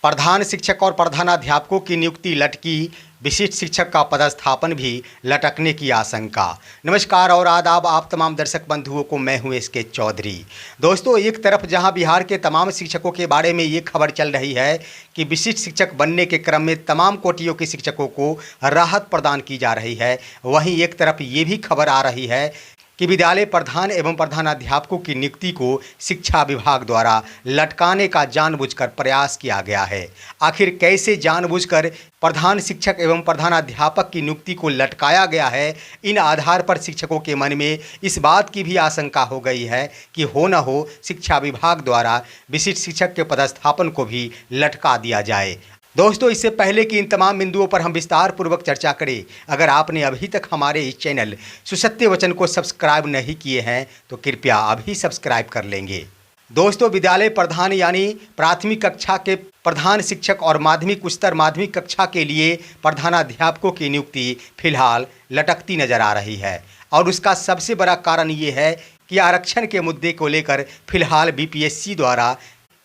प्रधान शिक्षक और प्रधानाध्यापकों की नियुक्ति लटकी, विशिष्ट शिक्षक का पदस्थापन भी लटकने की आशंका। नमस्कार और आदाब आप तमाम दर्शक बंधुओं को, मैं हूं एसके चौधरी। दोस्तों, एक तरफ जहां बिहार के तमाम शिक्षकों के बारे में ये खबर चल रही है कि विशिष्ट शिक्षक बनने के क्रम में तमाम कोटियों के शिक्षकों को राहत प्रदान की जा रही है, वहीं एक तरफ ये भी खबर आ रही है कि विद्यालय प्रधान एवं प्रधानाध्यापकों की नियुक्ति को शिक्षा विभाग द्वारा लटकाने का जानबूझकर प्रयास किया गया है। आखिर कैसे जानबूझकर प्रधान शिक्षक एवं प्रधानाध्यापक की नियुक्ति को लटकाया गया है, इन आधार पर शिक्षकों के मन में इस बात की भी आशंका हो गई है कि हो न हो शिक्षा विभाग द्वारा विशिष्ट शिक्षक के पदस्थापन को भी लटका दिया जाए। दोस्तों, इससे पहले कि इन तमाम बिंदुओं पर हम विस्तार पूर्वक चर्चा करें, अगर आपने अभी तक हमारे इस चैनल सुसत्य वचन को सब्सक्राइब नहीं किए हैं तो कृपया अभी सब्सक्राइब कर लेंगे। दोस्तों, विद्यालय प्रधान यानी प्राथमिक कक्षा के प्रधान शिक्षक और माध्यमिक उच्चतर माध्यमिक कक्षा के लिए प्रधानाध्यापकों की नियुक्ति फिलहाल लटकती नजर आ रही है और उसका सबसे बड़ा कारण ये है कि आरक्षण के मुद्दे को लेकर फिलहाल बीपीएससी द्वारा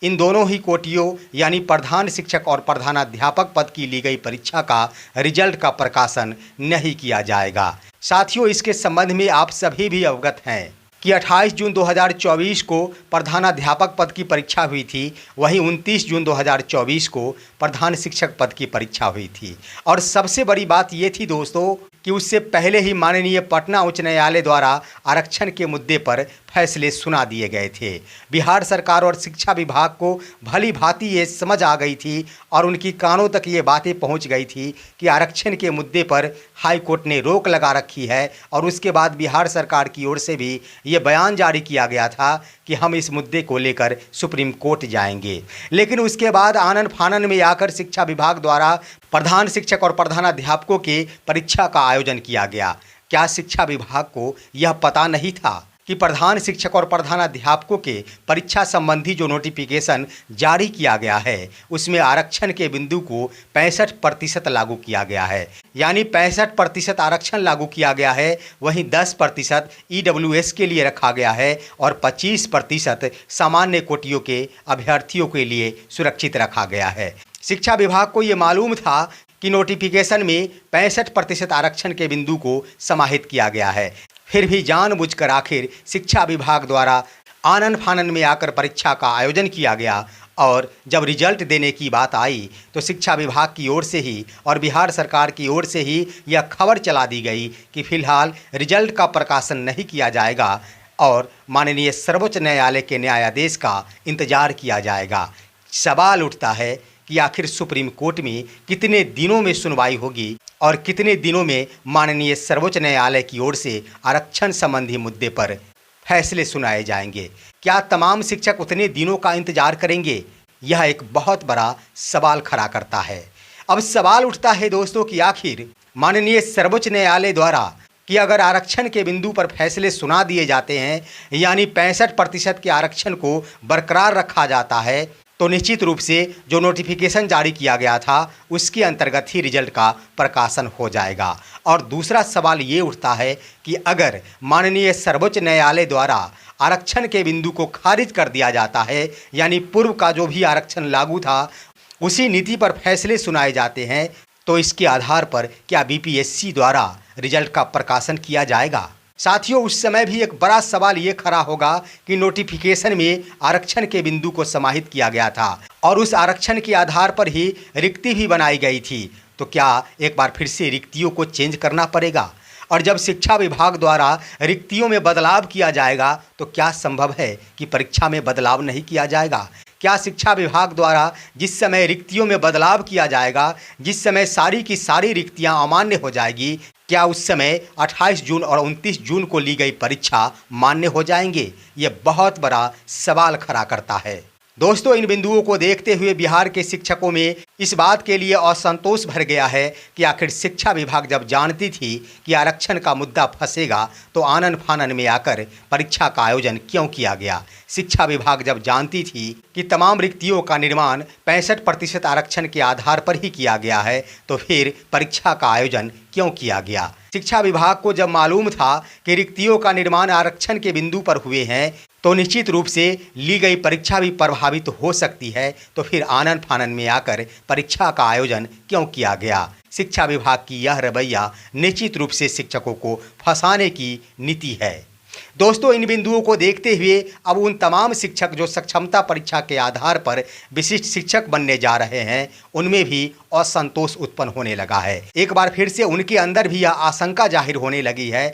इन दोनों ही कोटियों यानी प्रधान शिक्षक और प्रधानाध्यापक पद की ली गई परीक्षा का रिजल्ट का प्रकाशन नहीं किया जाएगा। साथियों, इसके संबंध में आप सभी भी अवगत हैं कि 28 जून 2024 को प्रधानाध्यापक पद की परीक्षा हुई थी, वहीं 29 जून 2024 को प्रधान शिक्षक पद की परीक्षा हुई थी। और सबसे बड़ी बात ये थी दोस्तों कि उससे पहले ही माननीय पटना उच्च न्यायालय द्वारा आरक्षण के मुद्दे पर फैसले सुना दिए गए थे। बिहार सरकार और शिक्षा विभाग को भली भांति ये समझ आ गई थी और उनकी कानों तक ये बातें पहुंच गई थी कि आरक्षण के मुद्दे पर हाई कोर्ट ने रोक लगा रखी है और उसके बाद बिहार सरकार की ओर से भी ये बयान जारी किया गया था कि हम इस मुद्दे को लेकर सुप्रीम कोर्ट जाएंगे। लेकिन उसके बाद आनन फानन में आकर शिक्षा विभाग द्वारा प्रधान शिक्षक और प्रधानाध्यापकों के परीक्षा का आयोजन किया गया। क्या शिक्षा विभाग को यह पता नहीं था कि प्रधान शिक्षक और प्रधानाध्यापकों के परीक्षा संबंधी जो नोटिफिकेशन जारी किया गया है उसमें आरक्षण के बिंदु को 65% लागू किया गया है, यानी 65% आरक्षण लागू किया गया है, वहीं 10% ईडब्ल्यूएस के लिए रखा गया है और 25% सामान्य कोटियों के अभ्यर्थियों के लिए सुरक्षित रखा गया है। शिक्षा विभाग को ये मालूम था कि नोटिफिकेशन में 65% आरक्षण के बिंदु को समाहित किया गया है, फिर भी जानबूझकर आखिर शिक्षा विभाग द्वारा आनन फानन में आकर परीक्षा का आयोजन किया गया और जब रिजल्ट देने की बात आई तो शिक्षा विभाग की ओर से ही और बिहार सरकार की ओर से ही यह खबर चला दी गई कि फिलहाल रिजल्ट का प्रकाशन नहीं किया जाएगा और माननीय सर्वोच्च न्यायालय के न्यायाधीश का इंतजार किया जाएगा। सवाल उठता है कि आखिर सुप्रीम कोर्ट में कितने दिनों में सुनवाई होगी और कितने दिनों में माननीय सर्वोच्च न्यायालय की ओर से आरक्षण संबंधी मुद्दे पर फैसले सुनाए जाएंगे। क्या तमाम शिक्षक उतने दिनों का इंतजार करेंगे? यह एक बहुत बड़ा सवाल खड़ा करता है। अब सवाल उठता है दोस्तों कि आखिर माननीय सर्वोच्च न्यायालय द्वारा कि अगर आरक्षण के बिंदु पर फैसले सुना दिए जाते हैं यानी 65% के आरक्षण को बरकरार रखा जाता है तो निश्चित रूप से जो नोटिफिकेशन जारी किया गया था उसके अंतर्गत ही रिजल्ट का प्रकाशन हो जाएगा। और दूसरा सवाल ये उठता है कि अगर माननीय सर्वोच्च न्यायालय द्वारा आरक्षण के बिंदु को खारिज कर दिया जाता है यानी पूर्व का जो भी आरक्षण लागू था उसी नीति पर फैसले सुनाए जाते हैं तो इसके आधार पर क्या बीपीएससी द्वारा रिजल्ट का प्रकाशन किया जाएगा? साथियों, उस समय भी एक बड़ा सवाल ये खड़ा होगा कि नोटिफिकेशन में आरक्षण के बिंदु को समाहित किया गया था और उस आरक्षण के आधार पर ही रिक्ति भी बनाई गई थी, तो क्या एक बार फिर से रिक्तियों को चेंज करना पड़ेगा? और जब शिक्षा विभाग द्वारा रिक्तियों में बदलाव किया जाएगा तो क्या संभव है कि परीक्षा में बदलाव नहीं किया जाएगा? क्या शिक्षा विभाग द्वारा जिस समय रिक्तियों में बदलाव किया जाएगा, जिस समय सारी की सारी रिक्तियां अमान्य हो जाएगी, क्या उस समय 28 जून और 29 जून को ली गई परीक्षा मान्य हो जाएंगे? ये बहुत बड़ा सवाल खड़ा करता है। दोस्तों, इन बिंदुओं को देखते हुए बिहार के शिक्षकों में इस बात के लिए असंतोष भर गया है कि आखिर शिक्षा विभाग जब जानती थी कि आरक्षण का मुद्दा फंसेगा तो आनन फानन में आकर परीक्षा का आयोजन क्यों किया गया? शिक्षा विभाग जब जानती थी कि तमाम रिक्तियों का निर्माण 65% आरक्षण के आधार पर ही किया गया है, तो फिर परीक्षा का आयोजन क्यों किया गया? शिक्षा विभाग को जब मालूम था कि रिक्तियों का निर्माण आरक्षण के बिंदु पर हुए हैं, तो निश्चित रूप से ली गई परीक्षा भी प्रभावित हो सकती है, तो फिर आनन फानन में आकर परीक्षा का आयोजन क्यों किया गया? शिक्षा विभाग की यह रवैया निश्चित रूप से शिक्षकों को फंसाने की नीति है। दोस्तों, इन बिंदुओं को देखते हुए अब उन तमाम शिक्षक जो सक्षमता परीक्षा के आधार पर विशिष्ट शिक्षक बनने जा रहे हैं, उनमें भी असंतोष उत्पन्न होने लगा है। एक बार फिर से उनके अंदर भी यह आशंका जाहिर होने लगी है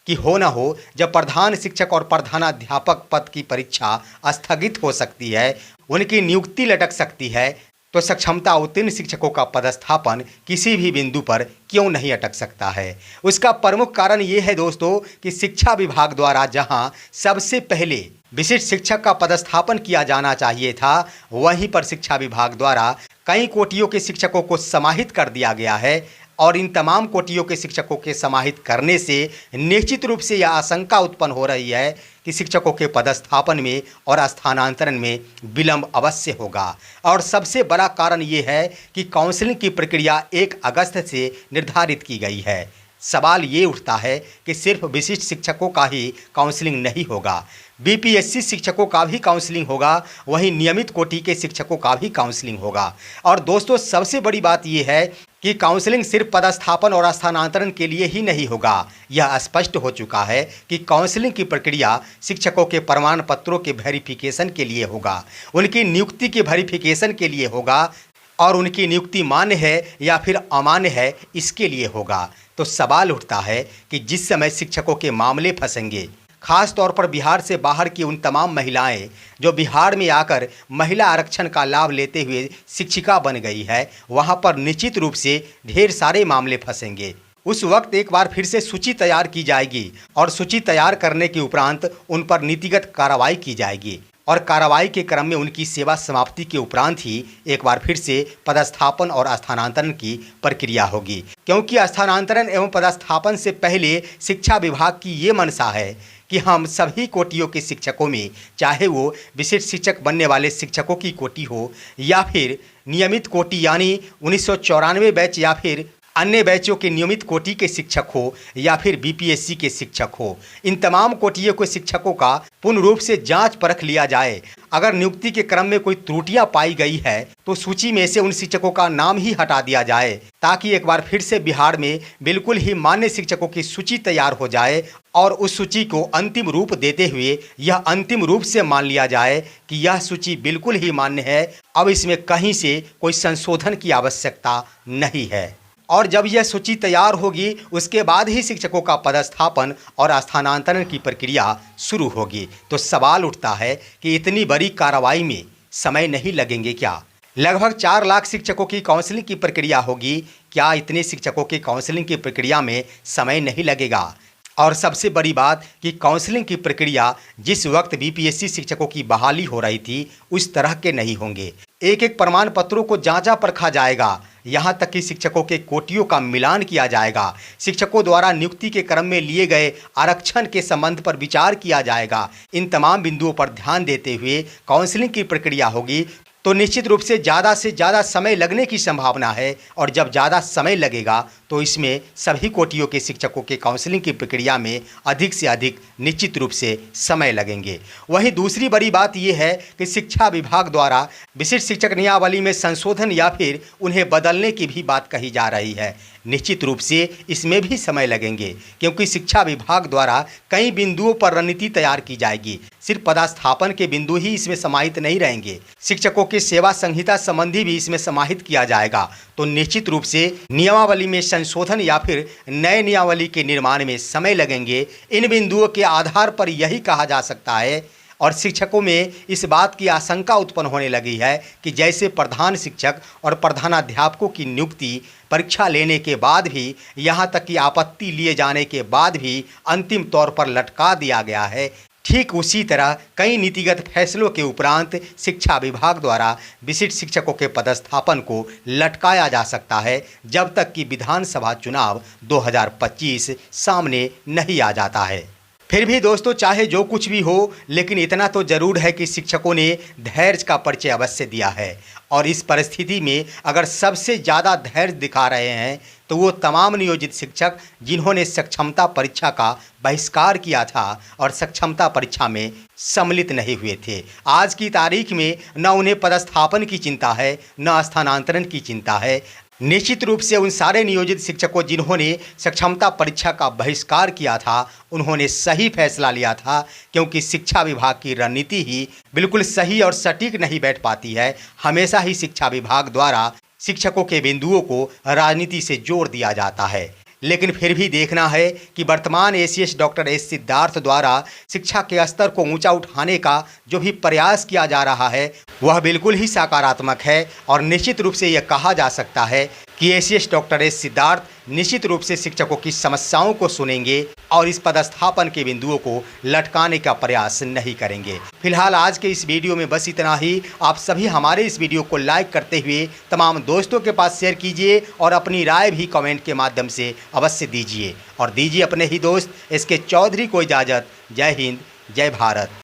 कि हो न हो जब प्रधान शिक्षक और प्रधानाध्यापक पद की परीक्षा स्थगित हो सकती है, उनकी नियुक्ति लटक सकती है, तो सक्षमता उत्तीर्ण शिक्षकों का पदस्थापन किसी भी बिंदु पर क्यों नहीं अटक सकता है? उसका प्रमुख कारण ये है दोस्तों कि शिक्षा विभाग द्वारा जहां सबसे पहले विशिष्ट शिक्षक का पदस्थापन किया जाना चाहिए था, वहीं पर शिक्षा विभाग द्वारा कई कोटियों के शिक्षकों को समाहित कर दिया गया है। और इन तमाम कोटियों के शिक्षकों के समाहित करने से निश्चित रूप से यह आशंका उत्पन्न हो रही है कि शिक्षकों के पदस्थापन में और स्थानांतरण में विलंब अवश्य होगा। और सबसे बड़ा कारण ये है कि काउंसलिंग की प्रक्रिया 1 अगस्त से निर्धारित की गई है। सवाल ये उठता है कि सिर्फ विशिष्ट शिक्षकों का ही काउंसलिंग नहीं होगा, बीपीएससी शिक्षकों का भी काउंसलिंग होगा, वहीं नियमित कोटि के शिक्षकों का भी काउंसलिंग होगा। और दोस्तों, सबसे बड़ी बात यह है कि काउंसलिंग सिर्फ पदस्थापन और स्थानांतरण के लिए ही नहीं होगा। यह स्पष्ट हो चुका है कि काउंसलिंग की प्रक्रिया शिक्षकों के प्रमाण पत्रों के वेरिफिकेशन के लिए होगा, उनकी नियुक्ति के वेरिफिकेशन के लिए होगा, और उनकी नियुक्ति मान्य है या फिर अमान्य है इसके लिए होगा। तो सवाल उठता है कि जिस समय शिक्षकों के मामले फंसेंगे, खास तौर पर बिहार से बाहर की उन तमाम महिलाएं जो बिहार में आकर महिला आरक्षण का लाभ लेते हुए शिक्षिका बन गई है, वहां पर निश्चित रूप से ढेर सारे मामले फंसेंगे। उस वक्त एक बार फिर से सूची तैयार की जाएगी और सूची तैयार करने के उपरांत उन पर नीतिगत कार्रवाई की जाएगी, और कार्रवाई के क्रम में उनकी सेवा समाप्ति के उपरांत ही एक बार फिर से पदस्थापन और स्थानांतरण की प्रक्रिया होगी। क्योंकि स्थानांतरण एवं पदस्थापन से पहले शिक्षा विभाग की ये मंशा है कि हम सभी कोटियों के शिक्षकों में, चाहे वो विशिष्ट शिक्षक बनने वाले शिक्षकों की कोटि हो या फिर नियमित कोटि यानी 1994 बैच या फिर अन्य बैचों के नियमित कोटि के शिक्षक हो या फिर बीपीएससी के शिक्षक हो, इन तमाम कोटियों के शिक्षकों का पूर्ण रूप से जांच परख लिया जाए। अगर नियुक्ति के क्रम में कोई त्रुटियां पाई गई है तो सूची में से उन शिक्षकों का नाम ही हटा दिया जाए, ताकि एक बार फिर से बिहार में बिल्कुल ही मान्य शिक्षकों की सूची तैयार हो जाए और उस सूची को अंतिम रूप देते हुए यह अंतिम रूप से मान लिया जाए कि यह सूची बिल्कुल ही मान्य है, अब इसमें कहीं से कोई संशोधन की आवश्यकता नहीं है। और जब यह सूची तैयार होगी उसके बाद ही शिक्षकों का पदस्थापन और स्थानांतरण की प्रक्रिया शुरू होगी। तो सवाल उठता है कि इतनी बड़ी कार्रवाई में समय नहीं लगेंगे क्या? लगभग 4 लाख शिक्षकों की काउंसलिंग की प्रक्रिया होगी, क्या इतने शिक्षकों की काउंसलिंग की प्रक्रिया में समय नहीं लगेगा? और सबसे बड़ी बात कि काउंसलिंग की प्रक्रिया जिस वक्त बीपीएससी शिक्षकों की बहाली हो रही थी उस तरह के नहीं होंगे। एक एक प्रमाण पत्रों को जांचा परखा जाएगा, यहाँ तक कि शिक्षकों के कोटियों का मिलान किया जाएगा, शिक्षकों द्वारा नियुक्ति के क्रम में लिए गए आरक्षण के संबंध पर विचार किया जाएगा। इन तमाम बिंदुओं पर ध्यान देते हुए काउंसलिंग की प्रक्रिया होगी, तो निश्चित रूप से ज़्यादा समय लगने की संभावना है। और जब ज़्यादा समय लगेगा तो इसमें सभी कोटियों के शिक्षकों के काउंसलिंग की प्रक्रिया में अधिक से अधिक निश्चित रूप से समय लगेंगे। वहीं दूसरी बड़ी बात यह है कि शिक्षा विभाग द्वारा विशिष्ट शिक्षक नियमावली में संशोधन या फिर उन्हें बदलने की भी बात कही जा रही है। निश्चित रूप से इसमें भी समय लगेंगे, क्योंकि शिक्षा विभाग द्वारा कई बिंदुओं पर रणनीति तैयार की जाएगी। सिर्फ पदस्थापन के बिंदु ही इसमें समाहित नहीं रहेंगे, शिक्षकों की सेवा संहिता संबंधी भी इसमें समाहित किया जाएगा। तो निश्चित रूप से नियमावली में संशोधन या फिर नए नियमावली के निर्माण में समय लगेंगे। इन बिंदुओं के आधार पर यही कहा जा सकता है, और शिक्षकों में इस बात की आशंका उत्पन्न होने लगी है कि जैसे प्रधान शिक्षक और प्रधानाध्यापकों की नियुक्ति परीक्षा लेने के बाद भी, यहाँ तक कि आपत्ति लिए जाने के बाद भी अंतिम तौर पर लटका दिया गया है, ठीक उसी तरह कई नीतिगत फैसलों के उपरांत शिक्षा विभाग द्वारा विशिष्ट शिक्षकों के पदस्थापन को लटकाया जा सकता है, जब तक कि विधानसभा चुनाव 2025 सामने नहीं आ जाता है। फिर भी दोस्तों, चाहे जो कुछ भी हो, लेकिन इतना तो ज़रूर है कि शिक्षकों ने धैर्य का परिचय अवश्य दिया है। और इस परिस्थिति में अगर सबसे ज़्यादा धैर्य दिखा रहे हैं तो वो तमाम नियोजित शिक्षक जिन्होंने सक्षमता परीक्षा का बहिष्कार किया था और सक्षमता परीक्षा में सम्मिलित नहीं हुए थे। आज की तारीख में न उन्हें पदस्थापन की चिंता है, न स्थानांतरण की चिंता है। निश्चित रूप से उन सारे नियोजित शिक्षकों जिन्होंने सक्षमता परीक्षा का बहिष्कार किया था, उन्होंने सही फैसला लिया था, क्योंकि शिक्षा विभाग की रणनीति ही बिल्कुल सही और सटीक नहीं बैठ पाती है। हमेशा ही शिक्षा विभाग द्वारा शिक्षकों के बिंदुओं को राजनीति से जोड़ दिया जाता है। लेकिन फिर भी देखना है कि वर्तमान एसीएस डॉक्टर एस सिद्धार्थ द्वारा शिक्षा के स्तर को ऊंचा उठाने का जो भी प्रयास किया जा रहा है वह बिल्कुल ही सकारात्मक है। और निश्चित रूप से यह कहा जा सकता है कि एसीएस डॉक्टर एस सिद्धार्थ निश्चित रूप से शिक्षकों की समस्याओं को सुनेंगे और इस पदस्थापन के बिंदुओं को लटकाने का प्रयास नहीं करेंगे। फिलहाल आज के इस वीडियो में बस इतना ही। आप सभी हमारे इस वीडियो को लाइक करते हुए तमाम दोस्तों के पास शेयर कीजिए और अपनी राय भी कमेंट के माध्यम से अवश्य दीजिए। और दीजिए अपने ही दोस्त एस के चौधरी को इजाज़त। जय हिंद, जय भारत।